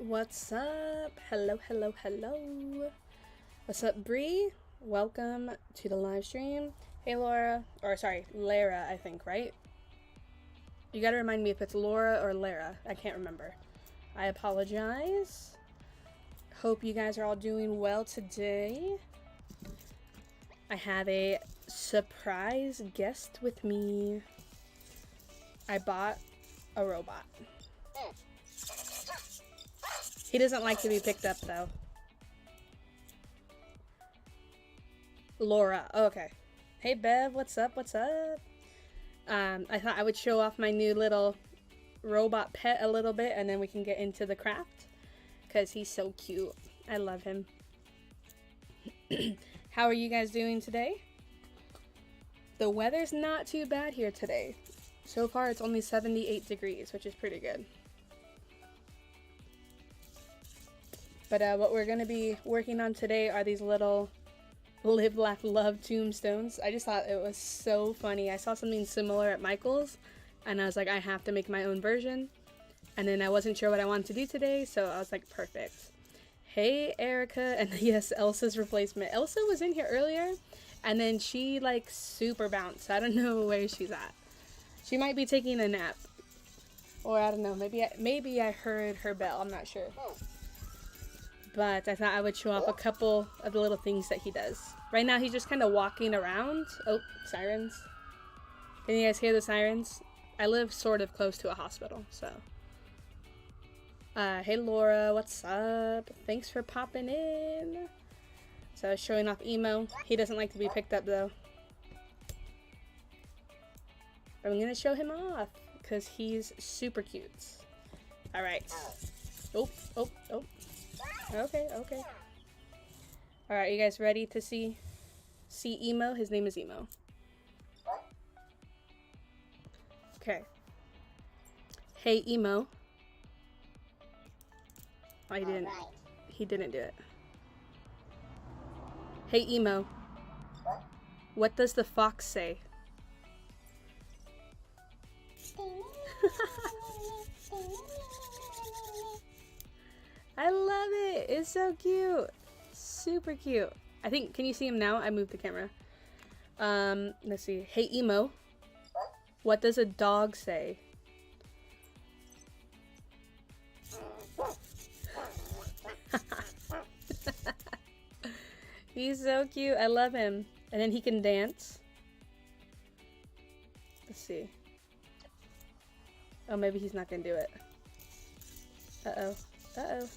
What's up? Hello, hello, hello. What's up, Bree? Welcome to the live stream. Hey, Laura. Or, sorry, Lara, I think, right? You gotta remind me if it's Laura or Lara. I can't remember. I apologize. Hope you guys are all doing well today. I have a surprise guest with me. I bought a robot. He doesn't like to be picked up, though. Laura. Oh, okay. Hey, Bev. What's up? What's up? I thought I would show off my new little robot pet a little bit, and then we can get into the craft. Because he's so cute. I love him. How are you guys doing today? The weather's not too bad here today. So far, it's only 78 degrees, which is pretty good. But what we're going to be working on today are these little live, laugh, love tombstones. I just thought it was so funny. I saw something similar at Michael's, and I was like, I have to make my own version. And then I wasn't sure what I wanted to do today, so I was like, perfect. Hey, Erica, and yes, Elsa's replacement. Elsa was in here earlier, and then she, like, super bounced. I don't know where she's at. She might be taking a nap. Or, I don't know, maybe I heard her bell. I'm not sure. But I thought I would show off a couple of the little things that he does. Right now, he's just kind of walking around. Oh, sirens. Can you guys hear the sirens? I live sort of close to a hospital, so. Hey, Laura, what's up? Thanks for popping in. So I was showing off Emo. He doesn't like to be picked up, though. I'm going to show him off because he's super cute. All right. Oh. Okay. Alright, you guys ready to see Emo? His name is Emo. Okay. Hey, Emo. Oh, he didn't do it. Hey, Emo. What does the fox say? I love it. It's so cute. Super cute. I think, can you see him now? I moved the camera. Let's see. Hey, Emo. What does a dog say? He's so cute. I love him. And then he can dance. Let's see. Oh, maybe he's not gonna do it. Uh-oh. Uh-oh.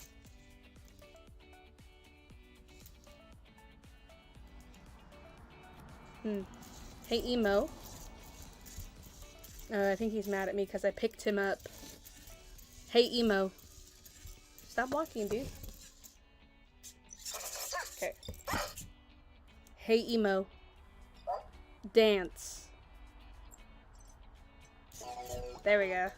Hey, Emo. Oh, I think he's mad at me because I picked him up. Hey, Emo. Stop walking, dude. Okay. Hey, Emo. Dance. There we go.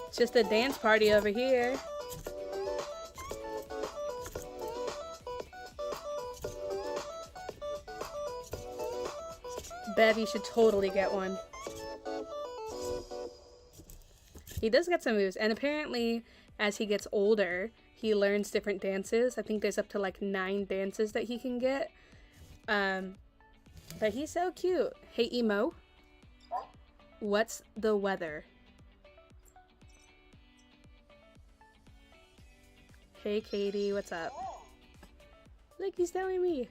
It's just a dance party over here. Bev, you should totally get one. He does get some moves, and apparently, as he gets older, he learns different dances. I think there's up to like 9 dances that he can get. But he's so cute. Hey, Emo. What's the weather? Hey, Katie, what's up? Look, he's telling me.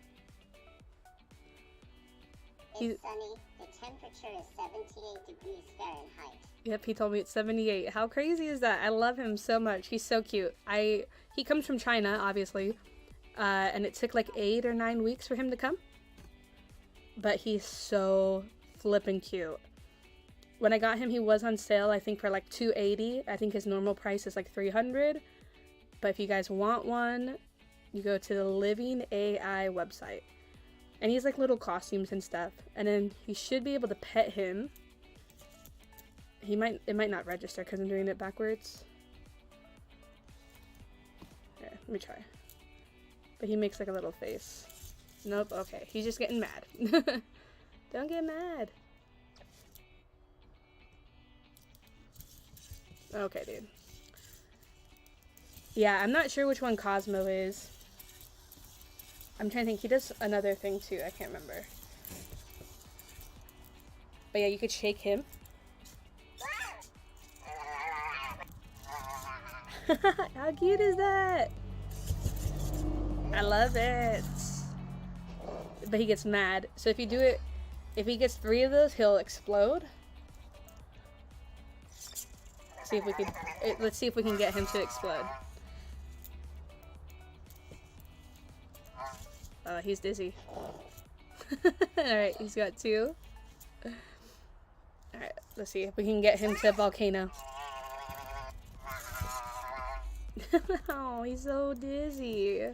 It's sunny. The temperature is 78 degrees Fahrenheit. Yep, he told me it's 78. How crazy is that? I love him so much. He's so cute. He comes from China, obviously. And it took like 8 or 9 weeks for him to come. But he's so flippin' cute. When I got him, he was on sale, I think, for like $280. I think his normal price is like $300. But if you guys want one, you go to the Living AI website. And he's like little costumes and stuff. And then he should be able to pet him. It might not register because I'm doing it backwards. Here, let me try. But he makes like a little face. Nope, okay. He's just getting mad. Don't get mad. Okay, dude. Yeah, I'm not sure which one Cosmo is. I'm trying to think. He does another thing too. I can't remember. But yeah, you could shake him. How cute is that? I love it. But he gets mad. So if you do it, if he gets 3 of those, he'll explode. See if we can. Let's see if we can get him to explode. Oh, he's dizzy. Alright, he's got 2. Alright, let's see if we can get him to volcano. Oh, he's so dizzy.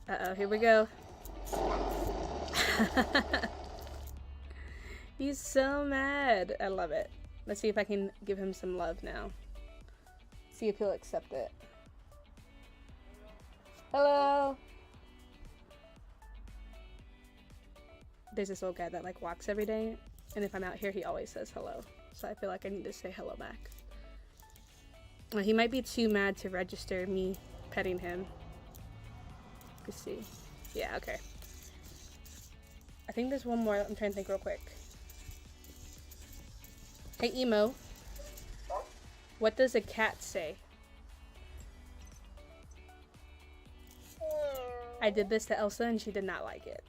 Uh-oh, here we go. He's so mad. I love it. Let's see if I can give him some love now. See if he'll accept it. Hello. There's this old guy that like walks every day, and if I'm out here, he always says hello. So I feel like I need to say hello back. Well, he might be too mad to register me petting him. Let's see. Yeah, okay. I think there's one more. I'm trying to think real quick. Hey, Emo. What does a cat say? I did this to Elsa and she did not like it.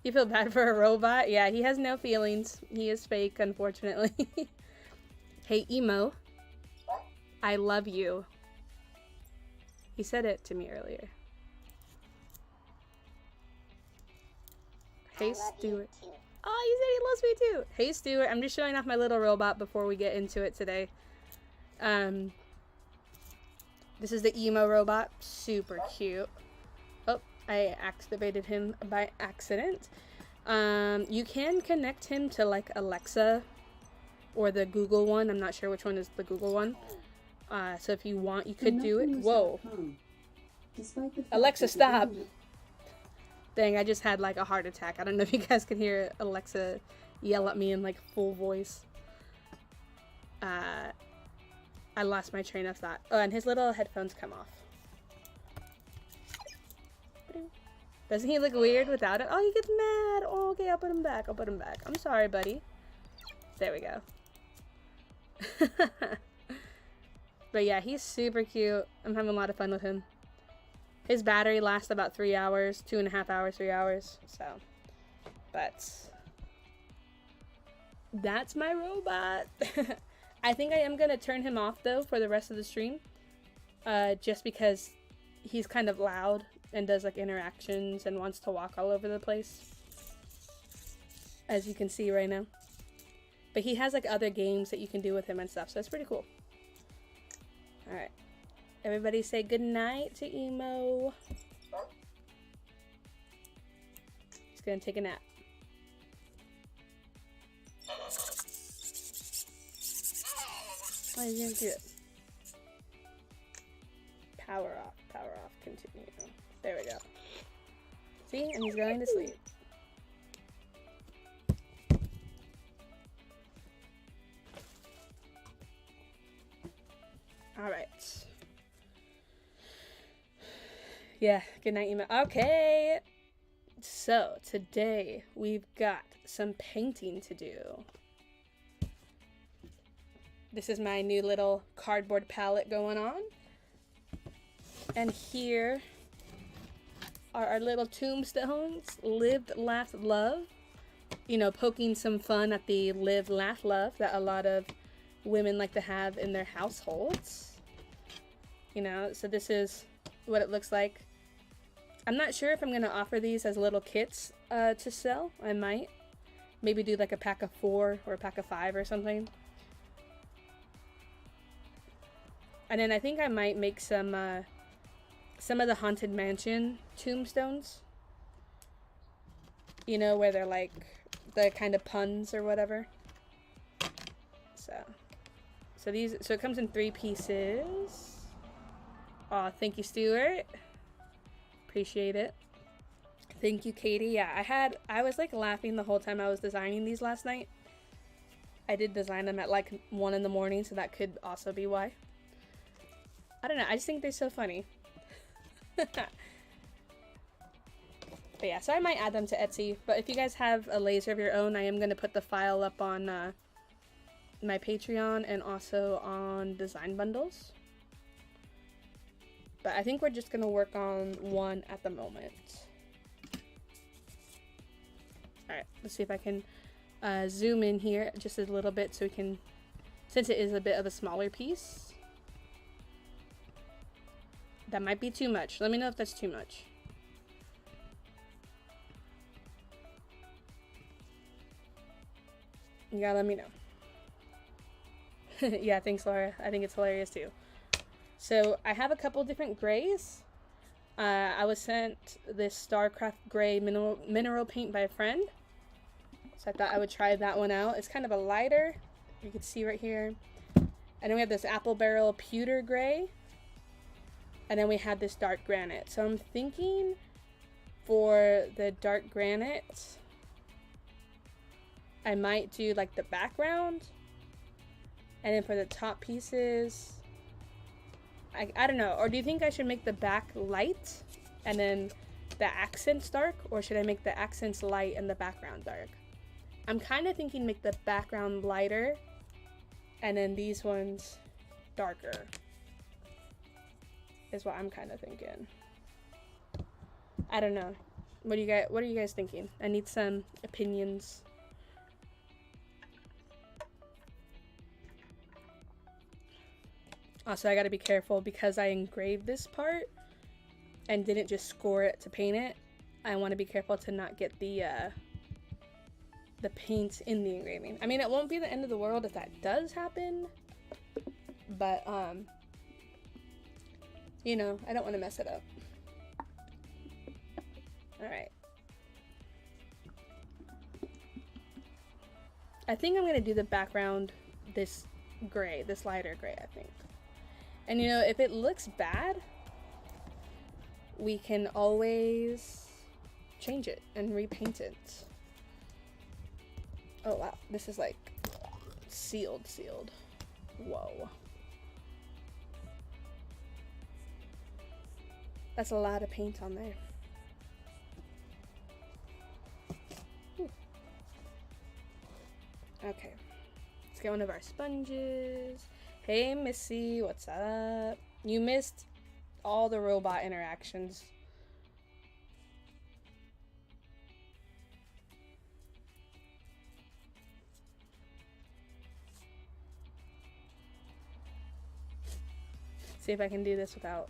You feel bad for a robot? Yeah, he has no feelings. He is fake, unfortunately. Hey, Emo. I love you. He said it to me earlier. Hey, Stuart. Oh, he said he loves me too. Hey, Stuart. I'm just showing off my little robot before we get into it today. This is the Emo robot. Super cute. Oh, I activated him by accident. You can connect him to like Alexa or the Google one. I'm not sure which one is the Google one. So if you want, you could do it. Whoa. Alexa, stop. Dang, I just had like a heart attack. I don't know if you guys can hear Alexa yell at me in like full voice. I lost my train of thought. Oh, and his little headphones come off. Doesn't he look weird without it? Oh, he gets mad. Oh, okay, I'll put him back. I'll put him back. I'm sorry, buddy. There we go. But yeah, he's super cute. I'm having a lot of fun with him. His battery lasts about 3 hours, 2.5 hours, 3 hours. So, but that's my robot. I think I am going to turn him off though for the rest of the stream. Just because he's kind of loud and does like interactions and wants to walk all over the place. As you can see right now. But he has like other games that you can do with him and stuff. So it's pretty cool. Alright. Everybody say goodnight to Emo. He's gonna take a nap. Oh, he's gonna do it. Power off, continue. There we go. See? And he's going to sleep. Alright. Yeah, good night, Emo. Okay. So, today we've got some painting to do. This is my new little cardboard palette going on. And here are our little tombstones. Lived, laughed, love. You know, poking some fun at the live, laugh, love that a lot of women like to have in their households. You know, so this is what it looks like. I'm not sure if I'm going to offer these as little kits to sell. I might. Maybe do like a pack of 4 or a pack of 5 or something. And then I think I might make some some of the Haunted Mansion tombstones. You know, where they're like the kind of puns or whatever. So it comes in 3 pieces. Aw, thank you, Stuart. Appreciate it. Thank you, Katie. Yeah, I was like laughing the whole time I was designing these last night. I did design them at like 1 in the morning, so that could also be why. I don't know, I just think they're so funny. But yeah, so I might add them to Etsy. But if you guys have a laser of your own, I am going to put the file up on my Patreon and also on Design Bundles. But I think we're just going to work on one at the moment. Alright, let's see if I can zoom in here just a little bit so we can, since it is a bit of a smaller piece. That might be too much. Let me know if that's too much. You gotta let me know. Yeah, thanks, Laura. I think it's hilarious too. So I have a couple different grays. I was sent this Starcraft gray mineral paint by a friend. So I thought I would try that one out. It's kind of a lighter. You can see right here. And then we have this apple barrel pewter gray. And then we have this dark granite. So I'm thinking for the dark granite, I might do like the background. And then for the top pieces, I don't know. Or do you think I should make the back light and then the accents dark? Or should I make the accents light and the background dark? I'm kind of thinking make the background lighter and then these ones darker. Is what I'm kind of thinking. I don't know. What are you guys thinking? I need some opinions. Also, I gotta be careful because I engraved this part and didn't just score it to paint it. I want to be careful to not get the paint in the engraving. I mean, it won't be the end of the world if that does happen, but you know, I don't want to mess it up. All right. I think I'm gonna do the background this gray, this lighter gray, I think. And you know, if it looks bad, we can always change it and repaint it. Oh wow, this is like sealed. Whoa. That's a lot of paint on there. Ooh. Okay, let's get one of our sponges. Hey Missy, what's up? You missed all the robot interactions. See if I can do this without.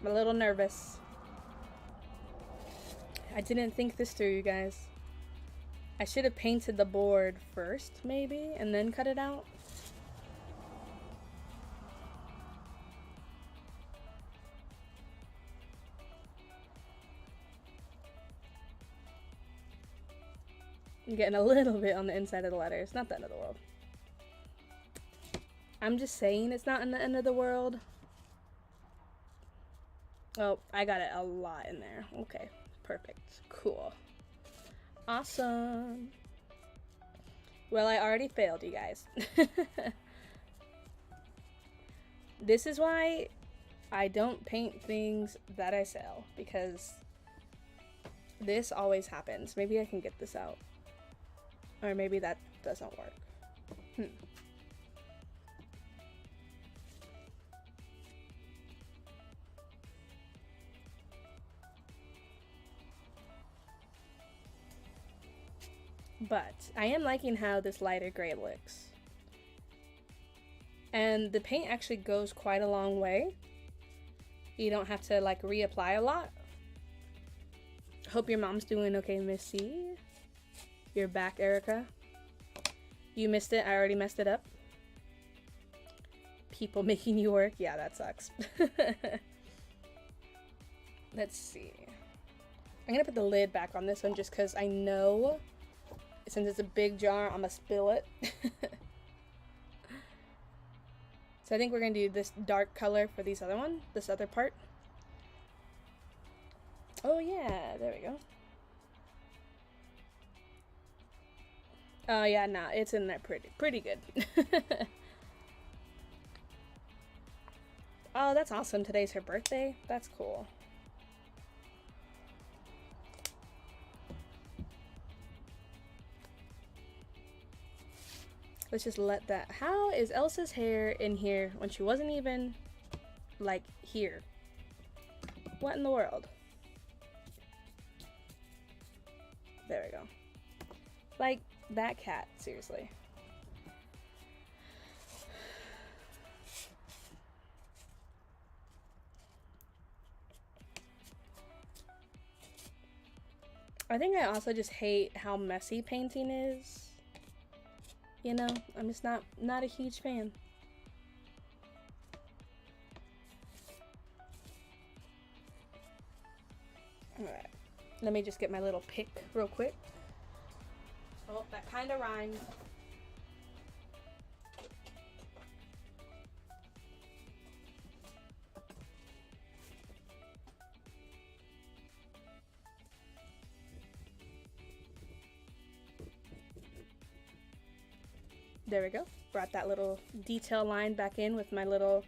I'm a little nervous. I didn't think this through, you guys. I should have painted the board first, maybe, and then cut it out. I'm getting a little bit on the inside of the letter. It's not the end of the world. I'm just saying it's not in the end of the world. Oh, I got it a lot in there. Okay, perfect. Cool. Awesome. Well, I already failed, you guys. This is why I don't paint things that I sell, because this always happens. Maybe I can get this out. Or maybe that doesn't work. But I am liking how this lighter gray looks. And the paint actually goes quite a long way. You don't have to like reapply a lot. Hope your mom's doing okay, Missy. You're back, Erica. You missed it. I already messed it up. People making you work. Yeah, that sucks. Let's see. I'm gonna put the lid back on this one just because I know since it's a big jar, I'm gonna spill it. So I think we're gonna do this dark color for this other part. Oh yeah, there we go. Oh yeah, nah, it's in there pretty good. Oh, that's awesome. Today's her birthday. That's cool. Let's just let that. How is Elsa's hair in here when she wasn't even, like, here? What in the world? There we go. Like, that cat, seriously. I think I also just hate how messy painting is. You know, I'm just not a huge fan. Alright, let me just get my little pick real quick. Oh, that kind of rhymed. There we go. Brought that little detail line back in with my little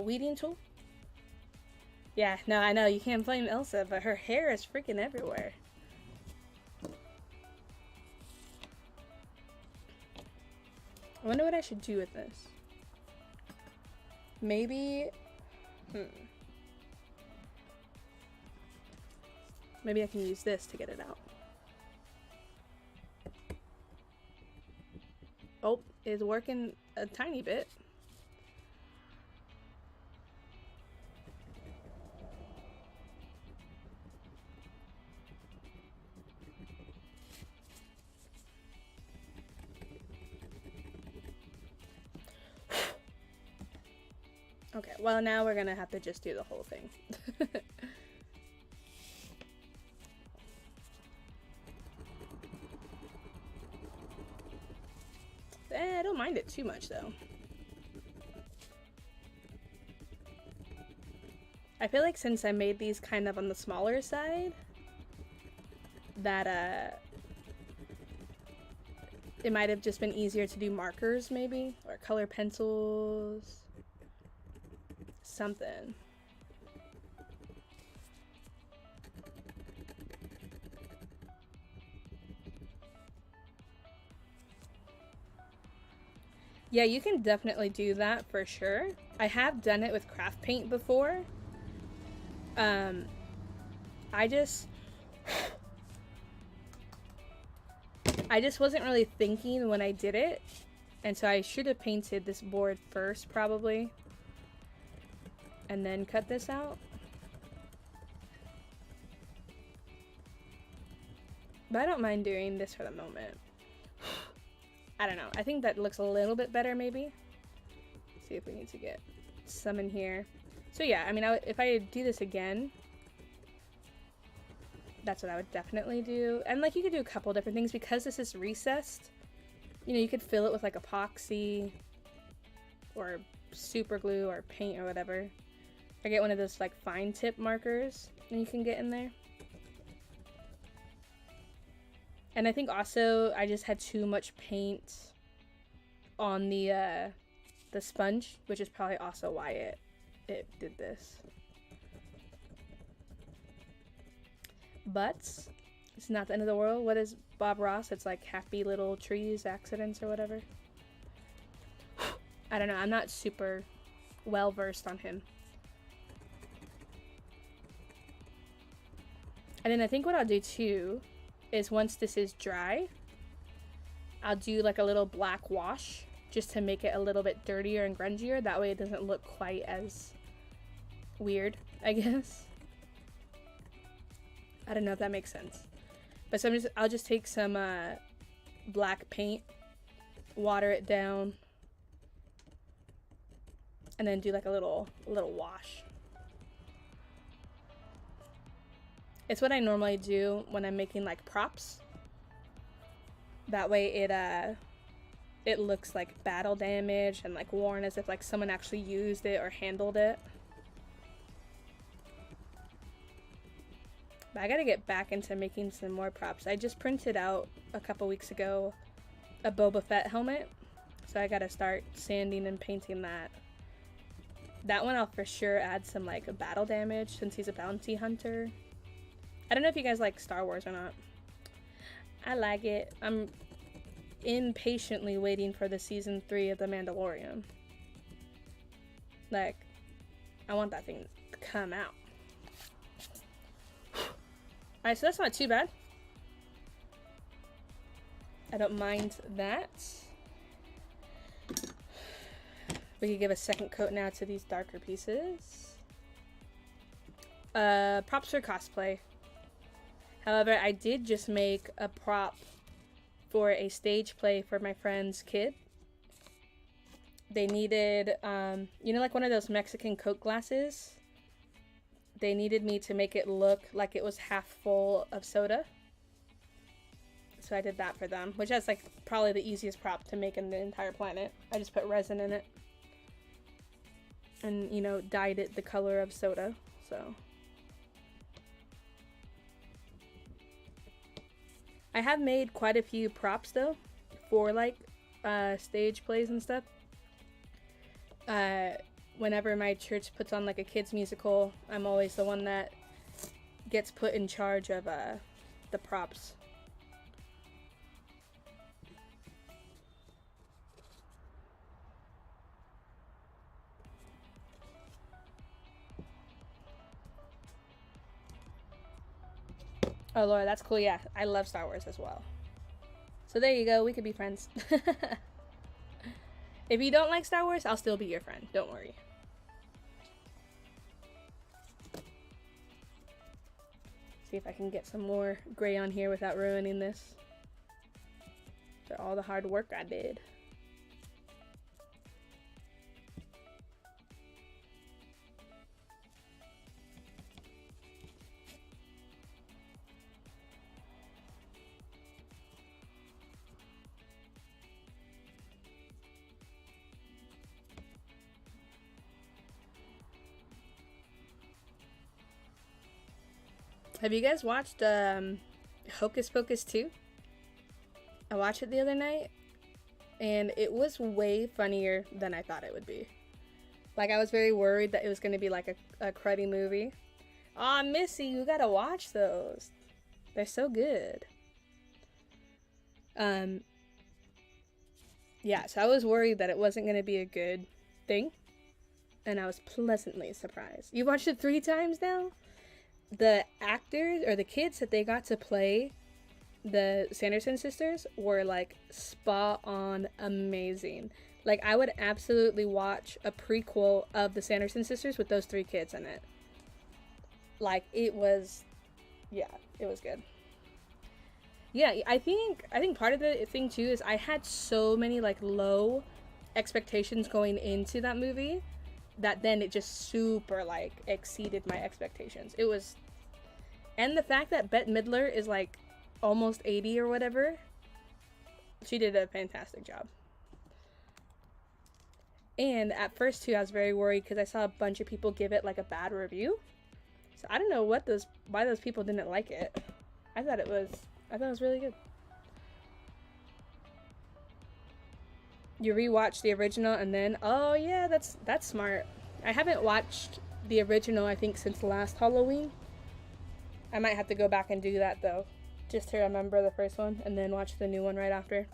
weeding tool. Yeah, no, I know, you can't blame Elsa, but her hair is freaking everywhere. I wonder what I should do with this. Maybe... Maybe I can use this to get it out. Oh, it's working a tiny bit. Okay, well now we're gonna have to just do the whole thing. I don't mind it too much though. I feel like since I made these kind of on the smaller side, that it might have just been easier to do markers maybe, or color pencils, something. Yeah, you can definitely do that for sure. I have done it with craft paint before. I just wasn't really thinking when I did it, and so I should have painted this board first probably, and then cut this out. But I don't mind doing this for the moment. I don't know. I think that looks a little bit better maybe. Let's see if we need to get some in here. So yeah, I mean, if I do this again, that's what I would definitely do. And like you could do a couple different things because this is recessed. You know, you could fill it with like epoxy or super glue or paint or whatever. Or get one of those like fine tip markers and you can get in there. And I think also I just had too much paint on the sponge, which is probably also why it did this. But it's not the end of the world. What is Bob Ross? It's like happy little trees, accidents, or whatever. I don't know. I'm not super well versed on him. And then I think what I'll do too is once this is dry, I'll do like a little black wash just to make it a little bit dirtier and grungier. That way it doesn't look quite as weird, I guess. I don't know if that makes sense. But so I'll just take some black paint, water it down, and then do like a little wash. It's what I normally do when I'm making like props. That way it looks like battle damage and like worn, as if like someone actually used it or handled it. But I gotta get back into making some more props. I just printed out a couple weeks ago a Boba Fett helmet, so I gotta start sanding and painting that. That one I'll for sure add some like battle damage since he's a bounty hunter. I don't know if you guys like Star Wars or not. I like it. I'm impatiently waiting for the season 3 of The Mandalorian. Like, I want that thing to come out. Alright, so that's not too bad. I don't mind that. We could give a second coat now to these darker pieces. Props for cosplay. However, I did just make a prop for a stage play for my friend's kid. They needed, you know, like one of those Mexican Coke glasses? They needed me to make it look like it was half full of soda. So I did that for them, which is like probably the easiest prop to make in the entire planet. I just put resin in it. And, you know, dyed it the color of soda, so. I have made quite a few props though, for like, stage plays and stuff. Whenever my church puts on like a kids musical, I'm always the one that gets put in charge of, the props. Oh, Laura, that's cool. Yeah, I love Star Wars as well. So there you go. We could be friends. If you don't like Star Wars, I'll still be your friend. Don't worry. See if I can get some more gray on here without ruining this. For all the hard work I did. Have you guys watched Hocus Pocus 2? I watched it the other night, and it was way funnier than I thought it would be. Like, I was very worried that it was going to be like a cruddy movie. Aw, Missy, you gotta watch those. They're so good. Yeah, so I was worried that it wasn't going to be a good thing, and I was pleasantly surprised. You watched it 3 times now? The actors, or the kids that they got to play the Sanderson sisters, were like spot on amazing. Like, I would absolutely watch a prequel of the Sanderson sisters with those 3 kids in it. Like, it was, yeah, it was good. Yeah, I think part of the thing too is I had so many like low expectations going into that movie that then it just super like exceeded my expectations. It was, and the fact that Bette Midler is like almost 80 or whatever, she did a fantastic job. And at first too, I was very worried because I saw a bunch of people give it like a bad review. So I don't know why those people didn't like it. I thought it was really good. You rewatch the original and then, oh yeah, that's smart. I haven't watched the original, I think, since last Halloween. I might have to go back and do that though, just to remember the first one and then watch the new one right after.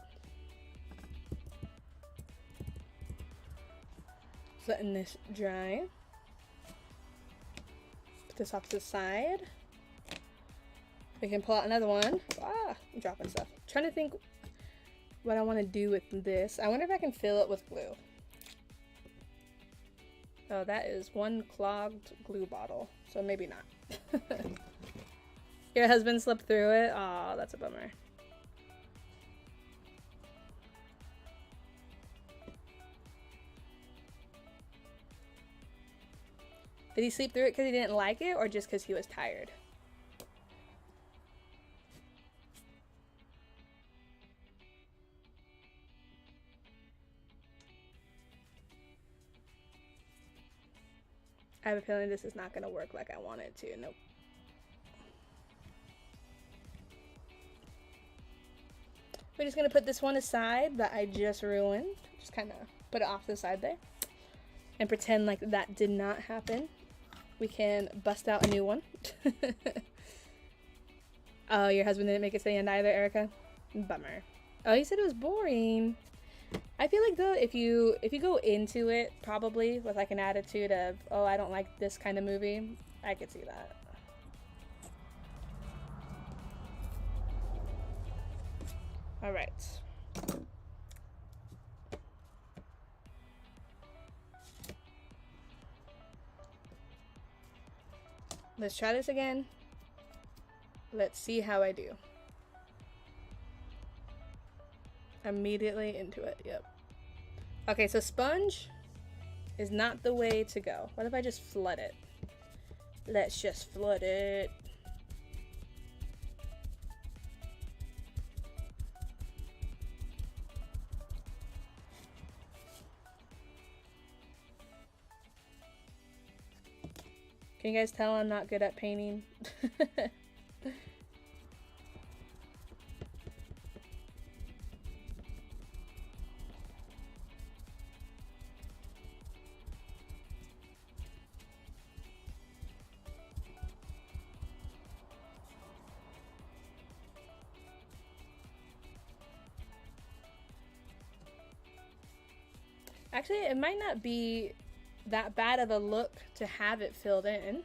Just letting this dry. Put this off to the side. We can pull out another one. Ah, I'm dropping stuff. I'm trying to think what I want to do with this. I wonder if I can fill it with glue. Oh, that is one clogged glue bottle, so maybe not. Your husband slipped through it? Aw, that's a bummer. Did he sleep through it because he didn't like it, or just because he was tired? I have a feeling this is not going to work like I want it to. Nope. We're just going to put this one aside that I just ruined. Just kind of put it off to the side there. And pretend like that did not happen. We can bust out a new one. Oh, your husband didn't make it to the end either, Erica? Bummer. Oh, he said it was boring. I feel like though, if you go into it probably with like an attitude of, oh, I don't like this kind of movie, I could see that. All right. Let's try this again. Let's see how I do. Immediately into it, yep. Okay, so sponge is not the way to go. What if I just flood it? Let's just flood it. Can you guys tell I'm not good at painting? Actually, it might not be that bad of a look to have it filled in.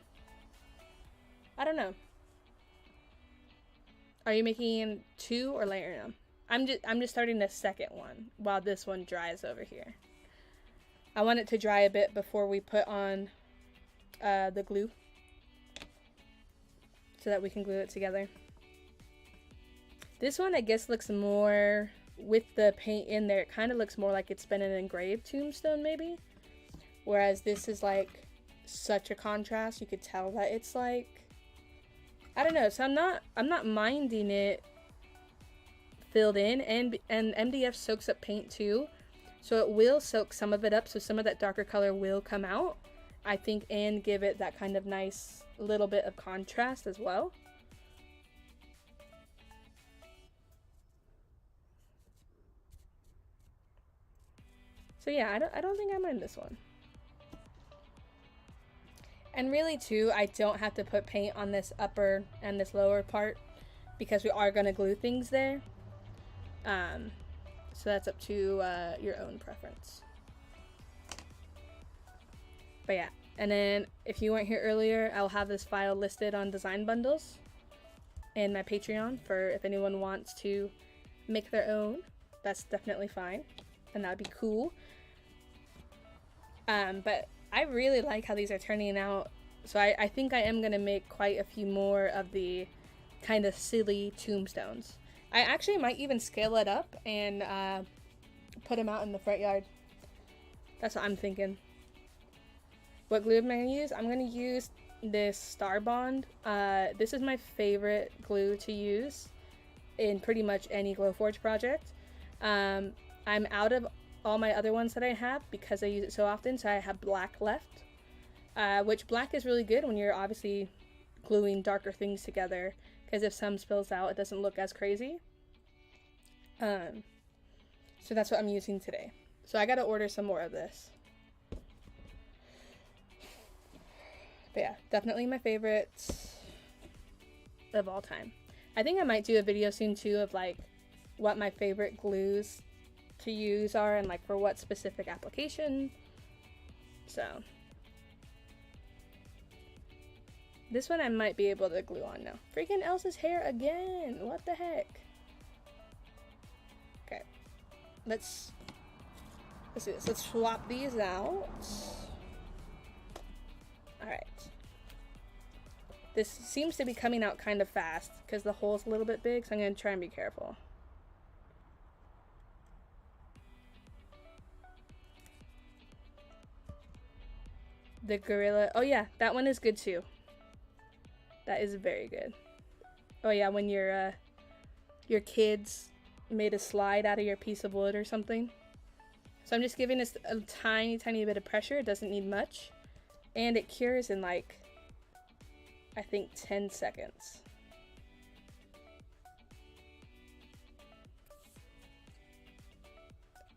I don't know. Are you making two or layering them? I'm just starting the second one while this one dries over here. I want it to dry a bit before we put on the glue so that we can glue it together. This one I guess looks more, with the paint in there, it kind of looks more like it's been an engraved tombstone maybe. Whereas this is like such a contrast, you could tell that it's like, I don't know, so I'm not minding it filled in, and MDF soaks up paint too. So it will soak some of it up, so some of that darker color will come out, I think, and give it that kind of nice little bit of contrast as well. So yeah, I don't think I mind this one. And really too, I don't have to put paint on this upper and this lower part because we are going to glue things there. So that's up to your own preference. But yeah, and then if you weren't here earlier, I'll have this file listed on design bundles and my Patreon for if anyone wants to make their own. That's definitely fine, and that'd be cool. But I really like how these are turning out, so I think I am going to make quite a few more of the kind of silly tombstones. I actually might even scale it up and put them out in the front yard. That's what I'm thinking. What glue am I going to use? I'm going to use this Star Bond. This is my favorite glue to use in pretty much any glowforge project. I'm out of all my other ones that I have because I use it so often, so I have black left, which black is really good when you're obviously gluing darker things together, because if some spills out, it doesn't look as crazy. So that's what I'm using today. So I gotta order some more of this. But yeah, definitely my favorite of all time. I think I might do a video soon too of like what my favorite glues to use are and like for what specific application. So this one I might be able to glue on now. Freaking Elsa's hair again. What the heck? Okay. Let's do this. Let's swap these out. Alright. This seems to be coming out kind of fast because the hole's a little bit big, so I'm going to try and be careful. The gorilla. Oh yeah, that one is good too. That is very good. Oh yeah, when your kids made a slide out of your piece of wood or something. So I'm just giving this a tiny bit of pressure. It doesn't need much. And it cures in like, I think 10 seconds.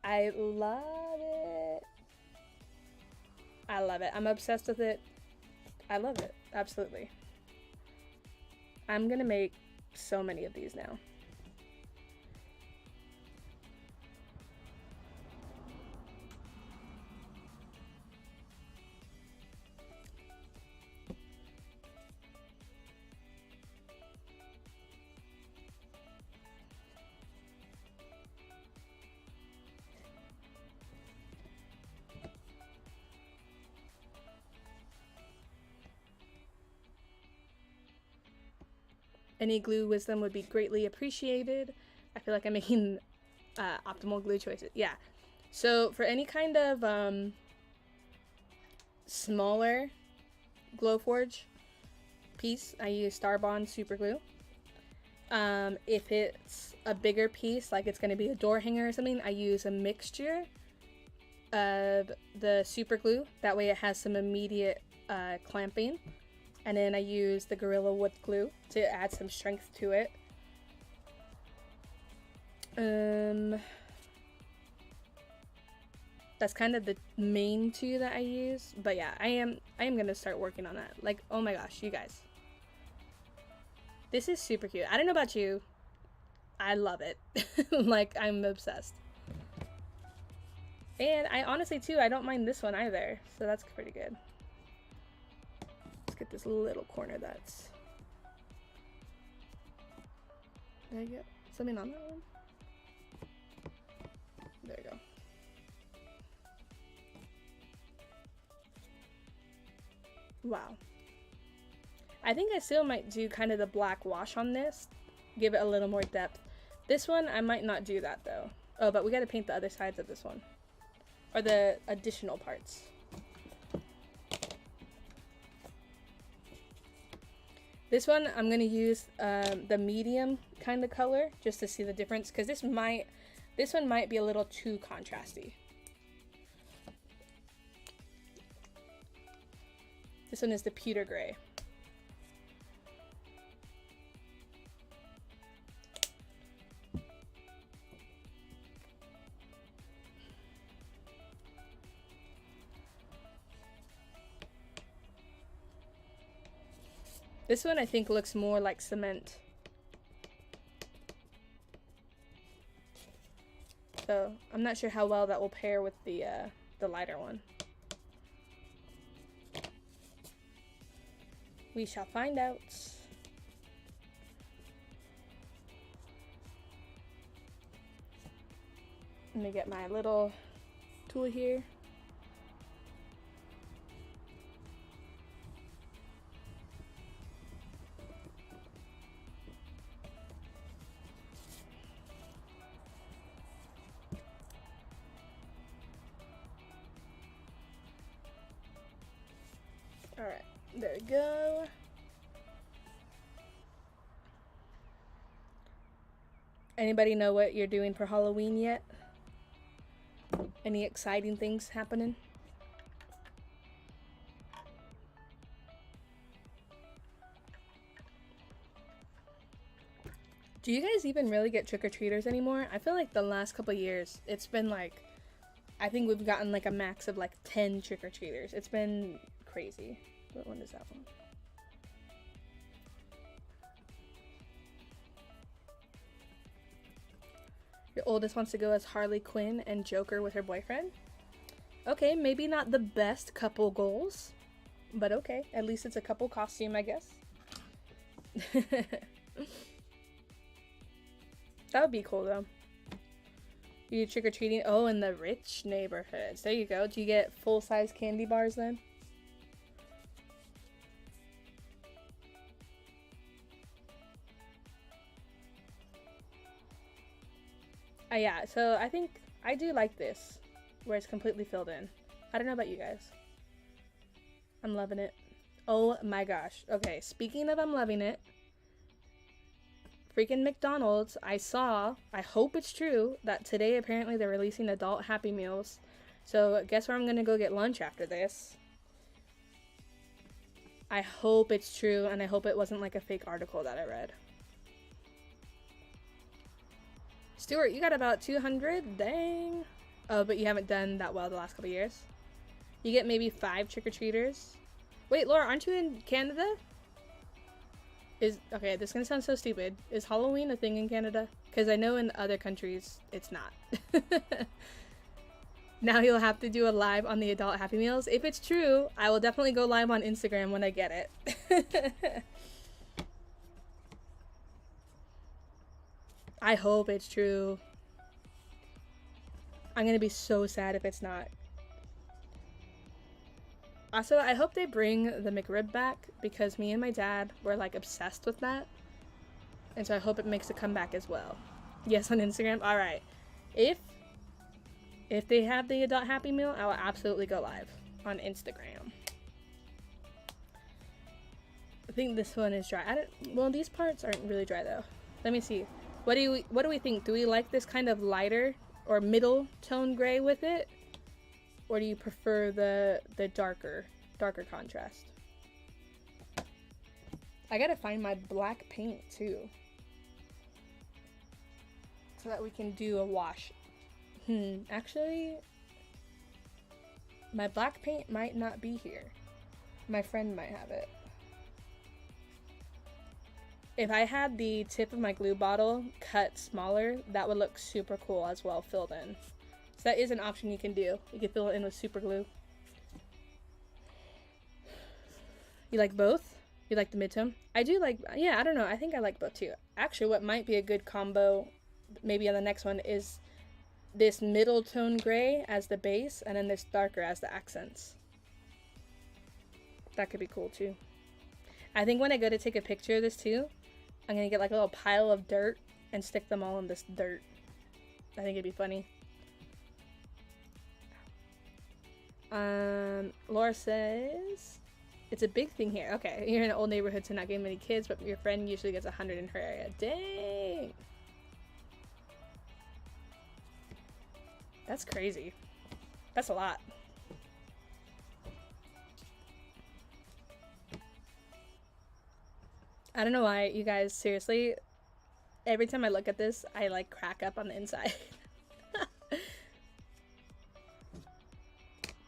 I love it. I love it. I'm obsessed with it. I love it. Absolutely. I'm gonna make so many of these now. Any glue wisdom would be greatly appreciated. I feel like I'm making optimal glue choices. Yeah. So for any kind of smaller glowforge piece, I use Starbond super glue. If it's a bigger piece, like it's going to be a door hanger or something, I use a mixture of the super glue. That way it has some immediate clamping. And then I use the Gorilla Wood glue to add some strength to it. That's kind of the main two that I use. But yeah, I am gonna start working on that. Like, oh my gosh, you guys. This is super cute. I don't know about you. I love it. Like, I'm obsessed. And I honestly too, I don't mind this one either. So that's pretty good. Get this little corner that's there. You go. Something on that one. There you go. Wow. I think I still might do kind of the black wash on this, give it a little more depth. This one I might not do that though. Oh, but we got to paint the other sides of this one, or the additional parts. This one, I'm going to use the medium kind of color just to see the difference, because this one might be a little too contrasty. This one is the pewter gray. This one I think looks more like cement. So I'm not sure how well that will pair with the lighter one. We shall find out. Let me get my little tool here. Alright, there we go. Anybody know what you're doing for Halloween yet? Any exciting things happening? Do you guys even really get trick-or-treaters anymore? I feel like the last couple years, it's been like, I think we've gotten like a max of like 10 trick-or-treaters. It's been crazy. What one is that one? Your oldest wants to go as Harley Quinn and Joker with her boyfriend. Okay, maybe not the best couple goals, but okay. At least it's a couple costume, I guess. That would be cool though. You do trick-or-treating. Oh, in the rich neighborhoods. There you go. Do you get full-size candy bars then? Yeah, so I think I do like this, where it's completely filled in. I don't know about you guys. I'm loving it. Oh my gosh. Okay, speaking of I'm loving it, freaking McDonald's, I saw, I hope it's true, that today apparently they're releasing adult Happy Meals. So guess where I'm gonna go get lunch after this? I hope it's true, and I hope it wasn't like a fake article that I read. Stuart, you got about 200? Dang. Oh, but you haven't done that well the last couple years. You get maybe 5 trick-or-treaters. Wait, Laura, aren't you in Canada? Okay, this is gonna sound so stupid. Is Halloween a thing in Canada? Because I know in other countries it's not. Now you'll have to do a live on the adult Happy Meals. If it's true, I will definitely go live on Instagram when I get it. I hope it's true. I'm gonna be so sad if it's not. Also, I hope they bring the McRib back, because me and my dad were like obsessed with that. And so I hope it makes a comeback as well. Yes, on Instagram. Alright. If they have the adult Happy Meal, I will absolutely go live on Instagram. I think this one is dry. Well, these parts aren't really dry though. Let me see. What do we think? Do we like this kind of lighter or middle tone gray with it? Or do you prefer the darker contrast? I gotta find my black paint too, so that we can do a wash. Actually, my black paint might not be here. My friend might have it. If I had the tip of my glue bottle cut smaller, that would look super cool as well, filled in. So that is an option you can do. You can fill it in with super glue. You like both? You like the mid-tone? I do like, yeah, I don't know. I think I like both too. Actually, what might be a good combo, maybe on the next one, is this middle tone gray as the base, and then this darker as the accents. That could be cool too. I think when I go to take a picture of this too, I'm gonna get like a little pile of dirt and stick them all in this dirt. I think it'd be funny. Laura says, it's a big thing here. Okay, you're in an old neighborhood, so not getting many kids, but your friend usually gets 100 in her area. Dang! That's crazy. That's a lot. I don't know why, you guys, seriously, every time I look at this, I like crack up on the inside.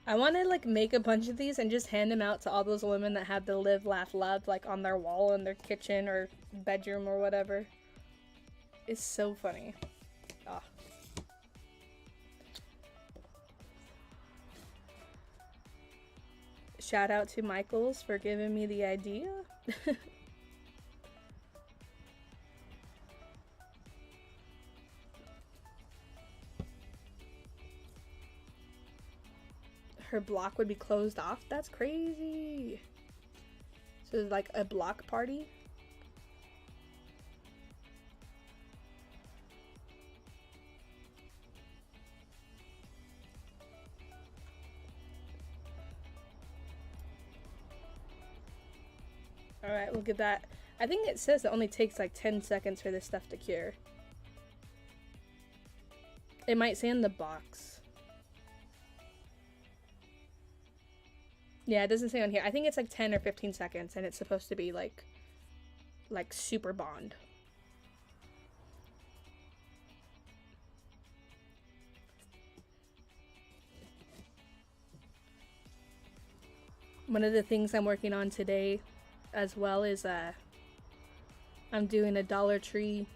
I want to like make a bunch of these and just hand them out to all those women that have the live, laugh, love like on their wall in their kitchen or bedroom or whatever. It's so funny. Oh. Shout out to Michaels for giving me the idea. Her block would be closed off? That's crazy. So it's like a block party? Alright, we'll get that. I think it says it only takes like 10 seconds for this stuff to cure. It might say in the box. Yeah, it doesn't say on here. I think it's like 10 or 15 seconds, and it's supposed to be like super bond. One of the things I'm working on today as well is I'm doing a Dollar Tree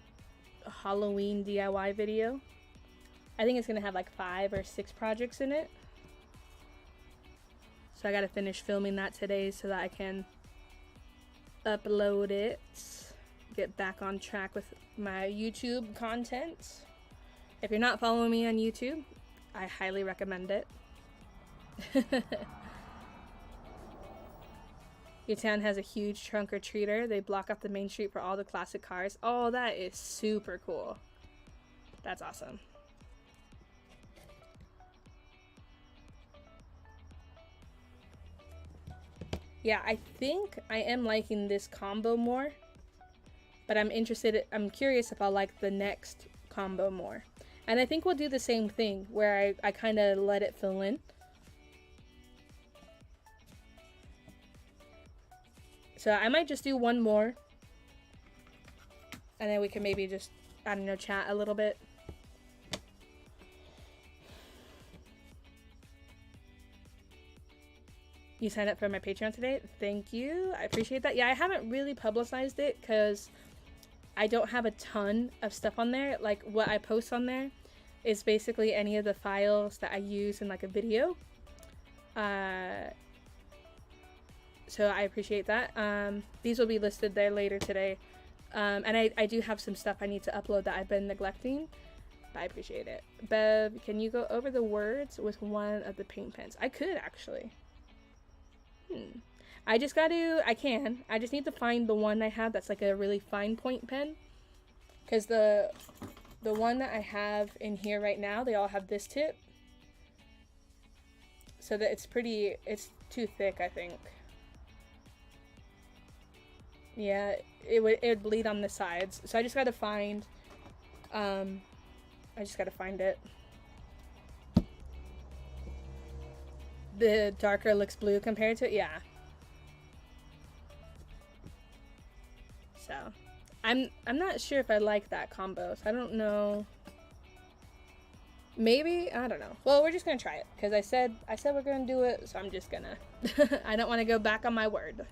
Halloween DIY video. I think it's gonna have like 5 or 6 projects in it. So I gotta finish filming that today so that I can upload it, get back on track with my YouTube content. If you're not following me on YouTube, I highly recommend it. Your town has a huge trunk or treater. They block off the main street for all the classic cars. Oh, that is super cool. That's awesome. Yeah, I think I am liking this combo more, but I'm curious if I'll like the next combo more. And I think we'll do the same thing where I kind of let it fill in. So I might just do one more. And then we can maybe just, I don't know, chat a little bit. You signed up for my Patreon today? Thank you. I appreciate that. Yeah, I haven't really publicized it because I don't have a ton of stuff on there. Like, what I post on there is basically any of the files that I use in like a video. So I appreciate that. These will be listed there later today. And I do have some stuff I need to upload that I've been neglecting. But I appreciate it. Bev, can you go over the words with one of the paint pens? I could actually. I just need to find the one I have that's like a really fine point pen. Because the one that I have in here right now, they all have this tip. So that it's too thick, I think. Yeah, it would bleed on the sides. So I just gotta find, it. The darker looks blue compared to it, yeah. So, I'm not sure if I like that combo, so I don't know. Maybe, I don't know. Well, we're just gonna try it, because I said we're gonna do it, so I'm just gonna. I don't want to go back on my word.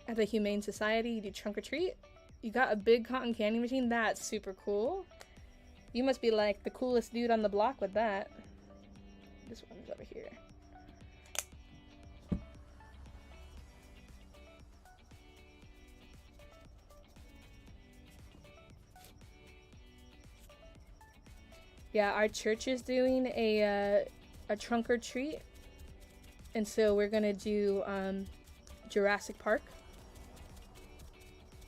At the Humane Society, you do trunk or treat? You got a big cotton candy machine? That's super cool. You must be like the coolest dude on the block with that. This one's over here. Yeah, our church is doing a trunk or treat. And so we're gonna do Jurassic Park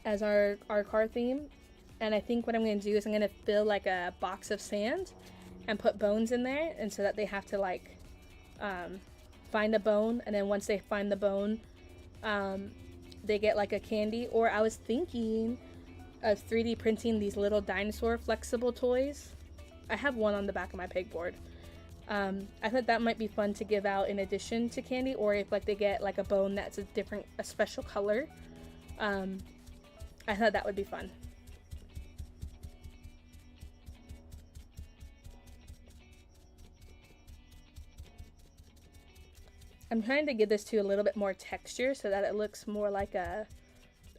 as our car theme. And I think what I'm gonna do is I'm gonna fill like a box of sand and put bones in there, and so that they have to like find a bone, and then once they find the bone, they get like a candy. Or I was thinking of 3D printing these little dinosaur flexible toys. I have one on the back of my pegboard. I thought that might be fun to give out in addition to candy, or if like they get like a bone that's a special color. I thought that would be fun. I'm trying to give this to a little bit more texture so that it looks more like a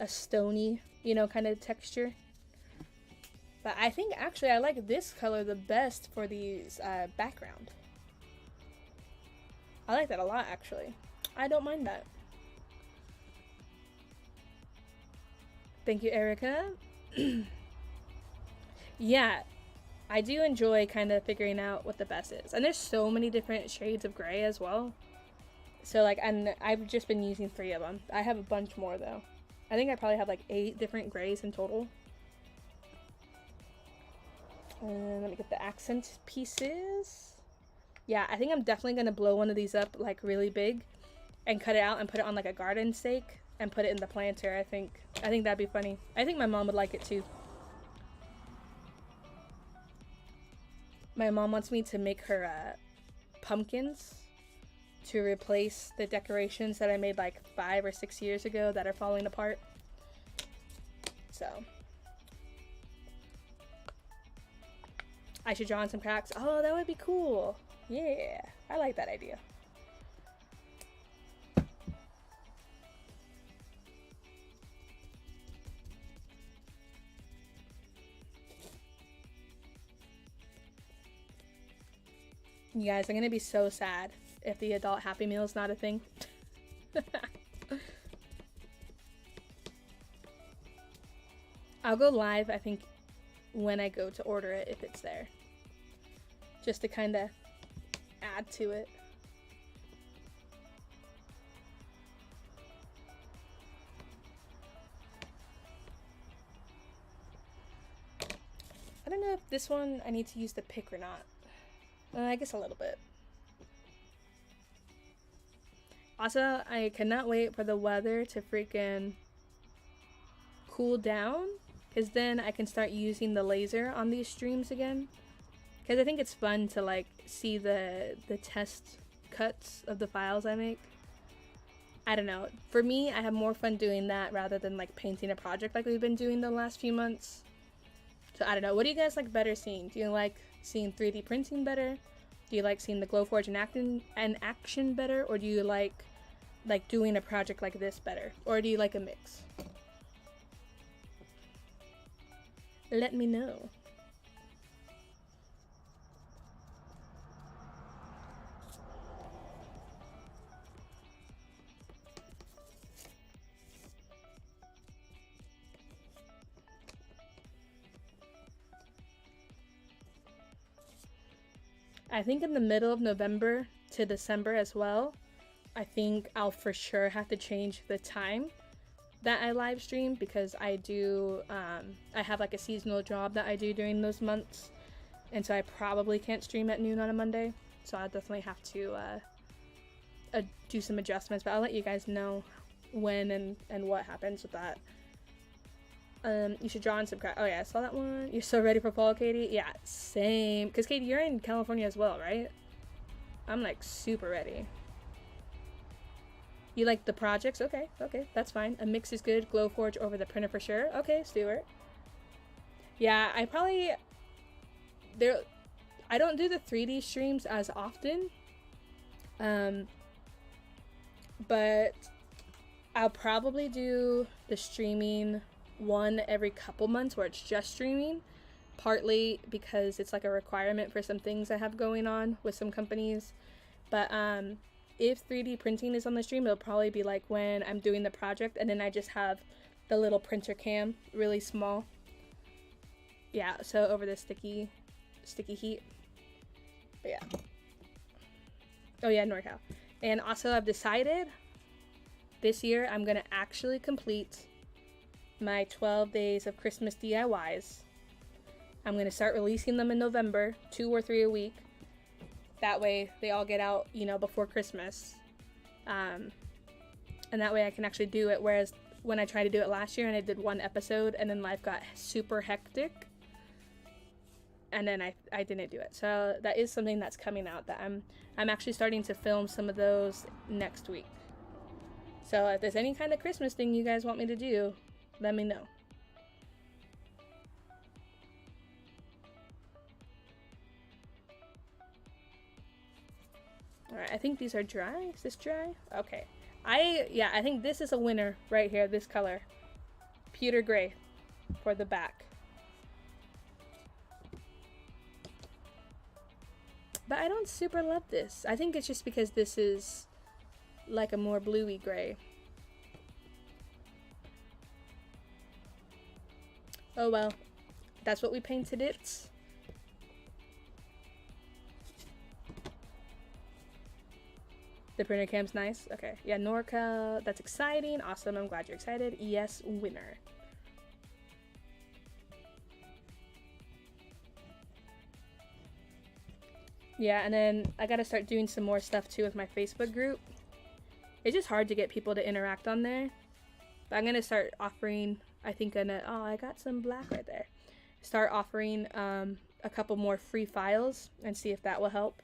stony, kind of texture. But I think actually I like this color the best for these background. I like that a lot, actually. I don't mind that. Thank you, Erica. Yeah, I do enjoy kind of figuring out what the best is. And there's so many different shades of gray as well. So like, and I've just been using 3 of them. I have a bunch more though. I think I probably have like 8 different grays in total. And let me get the accent pieces. Yeah, I think I'm definitely going to blow one of these up like really big and cut it out and put it on like a garden stake and put it in the planter. I think that'd be funny. I think my mom would like it too. My mom wants me to make her pumpkins to replace the decorations that I made like 5 or 6 years ago that are falling apart. So I should draw on some cracks. Oh, that would be cool. Yeah, I like that idea. You guys, I'm gonna be so sad if the adult Happy Meal is not a thing. I'll go live, I think, when I go to order it, if it's there. Just to kind of add to it. I don't know if this one I need to use the pick or not. I guess a little bit. Also, I cannot wait for the weather to freaking cool down, because then I can start using the laser on these streams again. Because I think it's fun to like see the test cuts of the files I make. I don't know. For me, I have more fun doing that rather than like painting a project like we've been doing the last few months. So I don't know. What do you guys like better seeing? Do you like seeing 3D printing better? Do you like seeing the glowforge in action better? Or do you like doing a project like this better? Or do you like a mix? Let me know. I think in the middle of November to December as well, I think I'll for sure have to change the time that I live stream, because I do, I have like a seasonal job that I do during those months. And so I probably can't stream at noon on a Monday. So I'll definitely have to do some adjustments, but I'll let you guys know when and what happens with that. You should draw and subscribe. Oh yeah, I saw that one. You're so ready for fall, Katie? Yeah, same. Because Katie, you're in California as well, right? I'm like super ready. You like the projects? Okay, that's fine. A mix is good. Glowforge over the printer for sure. Okay, Stuart. Yeah, I don't do the 3D streams as often. But I'll probably do the streaming one every couple months where it's just streaming, partly because it's like a requirement for some things I have going on with some companies. But if 3D printing is on the stream, it'll probably be like when I'm doing the project and then I just have the little printer cam really small. Yeah, so over the sticky heat. But yeah. Oh yeah, NorCal. And also I've decided this year I'm gonna actually complete my 12 days of Christmas DIYs. I'm gonna start releasing them in November, 2 or 3 a week. That way they all get out, you know, before Christmas. And that way I can actually do it. Whereas when I tried to do it last year and I did one episode and then life got super hectic, and then I didn't do it. So that is something that's coming out, that I'm actually starting to film some of those next week. So if there's any kind of Christmas thing you guys want me to do, let me know. Alright, I think these are dry. Is this dry? Okay. I think this is a winner right here, this color. Pewter gray for the back. But I don't super love this. I think it's just because this is like a more bluey gray. Oh well, that's what we painted it. The printer cam's nice. Okay, yeah, NorCal, that's exciting. Awesome, I'm glad you're excited. Yes, winner. Yeah, and then I gotta start doing some more stuff too with my Facebook group. It's just hard to get people to interact on there. But I'm gonna start offering, I think, oh, I got some black right there. Start offering a couple more free files and see if that will help.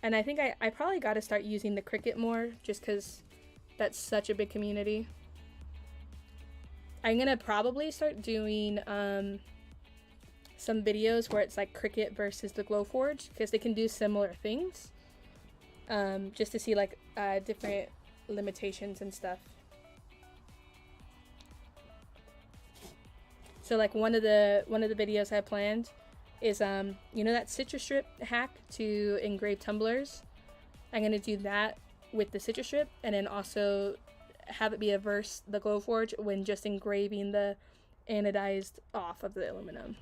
And I think I probably gotta start using the Cricut more, just because that's such a big community. I'm gonna probably start doing some videos where it's like Cricut versus the Glowforge, because they can do similar things, just to see like different limitations and stuff. So like one of the videos I planned is you know that citrus strip hack to engrave tumblers? I'm gonna do that with the citrus strip, and then also have it be a verse the Glowforge when just engraving the anodized off of the aluminum.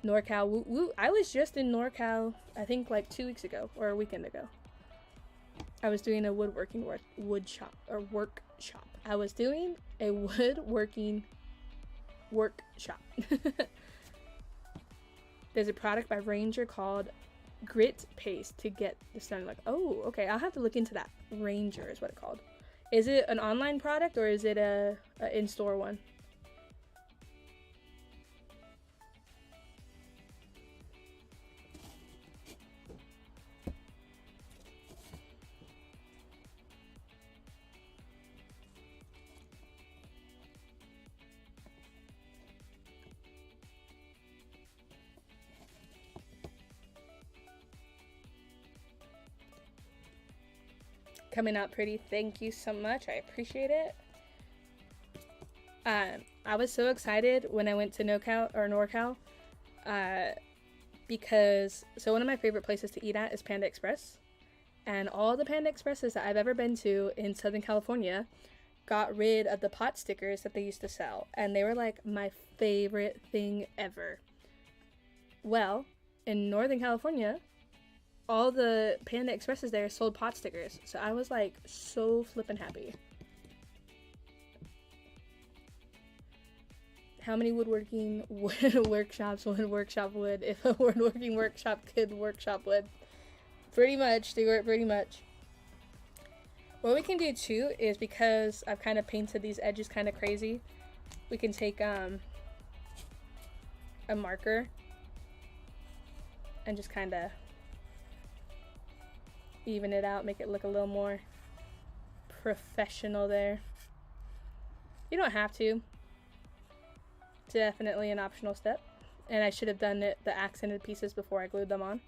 NorCal, woo woo. I was just in NorCal, I think like 2 weeks ago or a weekend ago. I was doing a workshop. I was doing a woodworking Workshop. There's a product by Ranger called Grit Paste to get the stone. Like, oh, okay, I'll have to look into that. Ranger is what it's called. Is it an online product or is it a in-store one? Coming out pretty. Thank you so much. I appreciate it. I was so excited when I went to NorCal, because one of my favorite places to eat at is Panda Express, and all the Panda Expresses that I've ever been to in Southern California got rid of the pot stickers that they used to sell, and they were like my favorite thing ever. Well, in Northern California, all the Panda Expresses there sold pot stickers, so I was like so flippin' happy. How many woodworking workshops would workshop wood if a woodworking workshop could workshop wood? Pretty much, Stuart, pretty much. What we can do too is, because I've kind of painted these edges kind of crazy, we can take a marker and just kind of even it out, make it look a little more professional there. You don't have to. Definitely an optional step. And I should have done the accented pieces before I glued them on.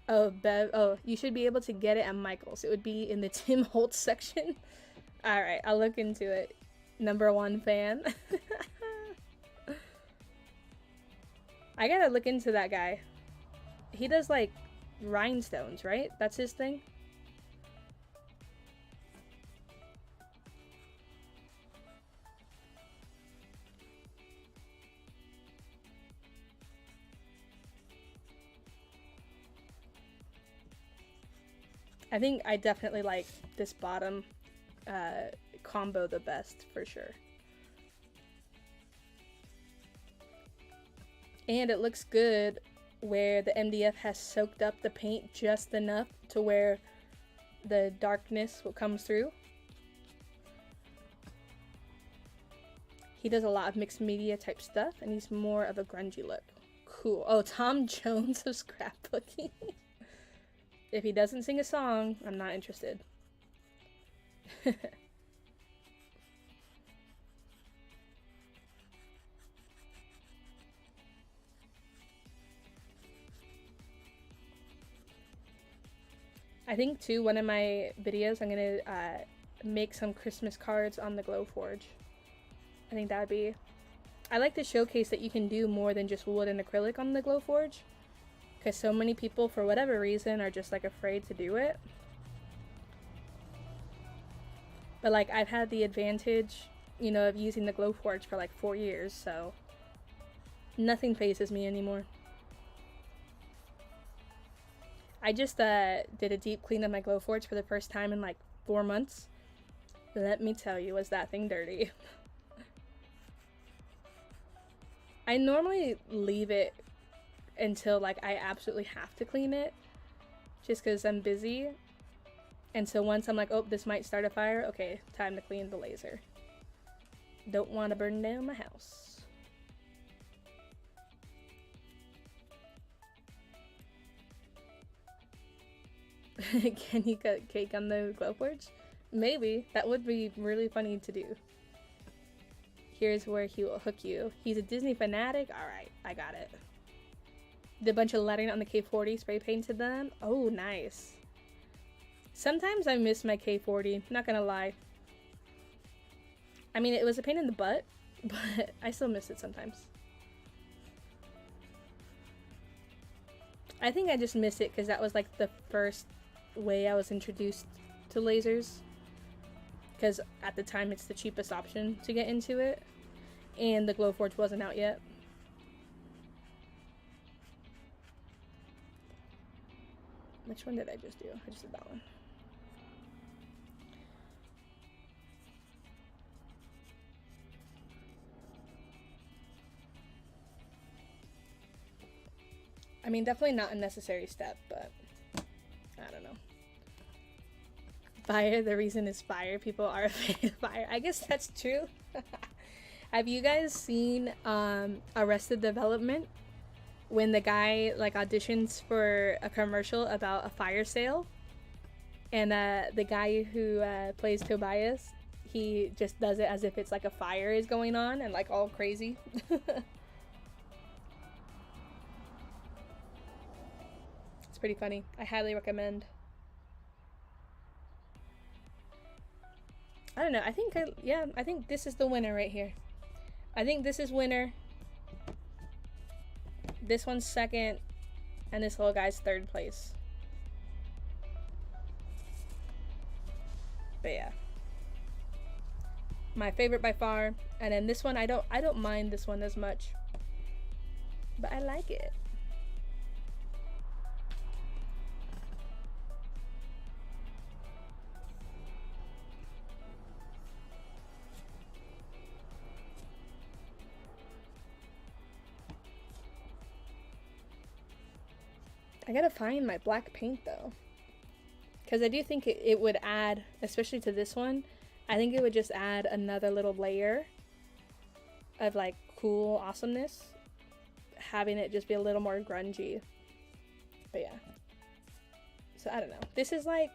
Oh, Bev. Oh, you should be able to get it at Michael's. It would be in the Tim Holtz section. Alright, I'll look into it. #1 fan. I gotta look into that guy. He does like rhinestones, right? That's his thing. I think I definitely like this bottom combo the best, for sure. And it looks good where the MDF has soaked up the paint just enough to where the darkness will come through. He does a lot of mixed media type stuff, and he's more of a grungy look. Cool. Oh, Tom Jones of scrapbooking. If he doesn't sing a song, I'm not interested. I think too, one of my videos, I'm gonna make some Christmas cards on the glowforge. I think that would be... I like to showcase that you can do more than just wood and acrylic on the glowforge, because so many people, for whatever reason, are just like afraid to do it. But like, I've had the advantage, you know, of using the glowforge for like 4 years, so nothing phases me anymore. I just did a deep clean of my glowforge for the first time in like 4 months. Let me tell you, was that thing dirty. I normally leave it until like I absolutely have to clean it, just because I'm busy. And so once I'm like, oh, this might start a fire, okay, time to clean the laser. Don't want to burn down my house. Can you cut cake on the glowforge? Maybe. That would be really funny to do. Here's where he will hook you. He's a Disney fanatic? Alright, I got it. Did a bunch of lettering on the K40, spray painted them. Oh, nice. Sometimes I miss my K40, not gonna lie. I mean, it was a pain in the butt, but I still miss it sometimes. I think I just miss it because that was like the first way I was introduced to lasers, because at the time it's the cheapest option to get into it, and the glowforge wasn't out yet. Which one did I just do? I just did that one. I mean, definitely not a necessary step, but I don't know. Fire, the reason is fire. People are afraid of fire. I guess that's true. Have you guys seen Arrested Development? When the guy like auditions for a commercial about a fire sale, and the guy who plays Tobias, he just does it as if it's like a fire is going on and like all crazy. It's pretty funny. I highly recommend. I don't know. I think this is the winner right here. I think this is winner. This one's second, and this little guy's third place. But yeah, my favorite by far. And then this one, I don't mind this one as much, but I like it. I gotta find my black paint though, because I do think it would add, especially to this one, I think it would just add another little layer of like cool awesomeness, having it just be a little more grungy. But yeah, so I don't know, this is like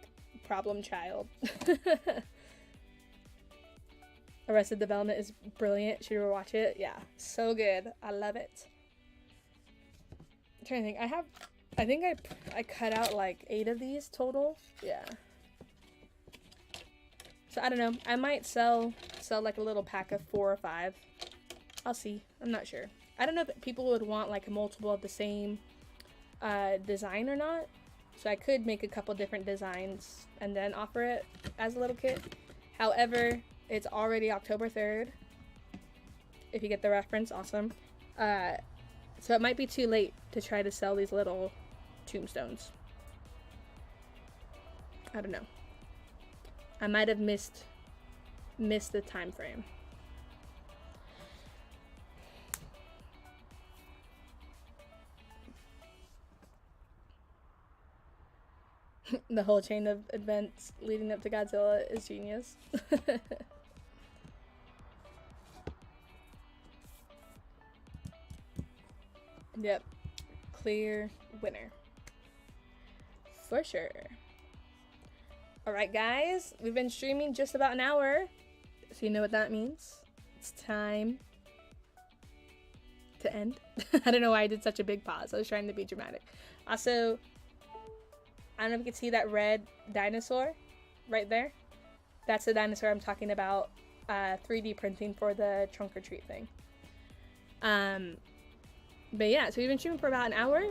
problem child. Arrested Development is brilliant. Should you watch it? Yeah, so good. I love it. I'm trying to think. I think I cut out like 8 of these total. Yeah. So I don't know. I might sell like a little pack of 4 or 5. I'll see. I'm not sure. I don't know if people would want like a multiple of the same design or not. So I could make a couple different designs and then offer it as a little kit. However, it's already October 3rd. If you get the reference, awesome. So it might be too late to try to sell these little tombstones. I don't know. I might have missed the time frame. The whole chain of events leading up to Godzilla is genius. Yep. Clear winner. For sure. Alright guys, we've been streaming just about an hour. So you know what that means. It's time to end. I don't know why I did such a big pause. I was trying to be dramatic. Also, I don't know if you can see that red dinosaur right there. That's the dinosaur I'm talking about 3D printing for the trunk or treat thing. But yeah, so we've been streaming for about an hour.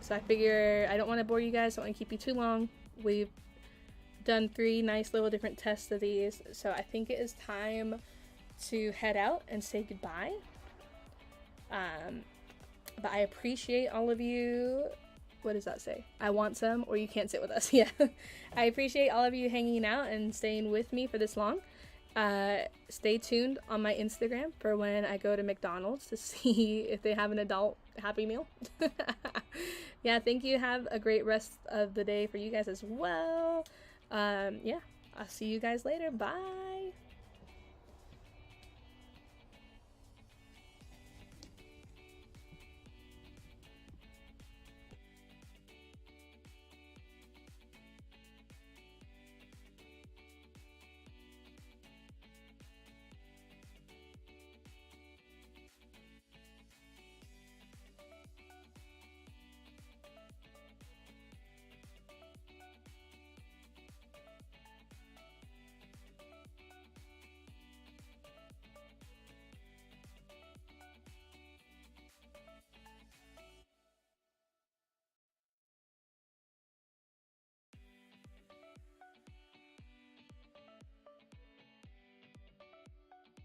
So I figure I don't want to bore you guys. Don't want to keep you too long. We've done 3 nice little different tests of these. So I think it is time to head out and say goodbye. But I appreciate all of you. What does that say? I want some, or you can't sit with us. Yeah. I appreciate all of you hanging out and staying with me for this long. Stay tuned on my Instagram for when I go to McDonald's to see if they have an adult Happy Meal. Yeah, thank you. Have a great rest of the day for you guys as well. Yeah, I'll see you guys later. Bye.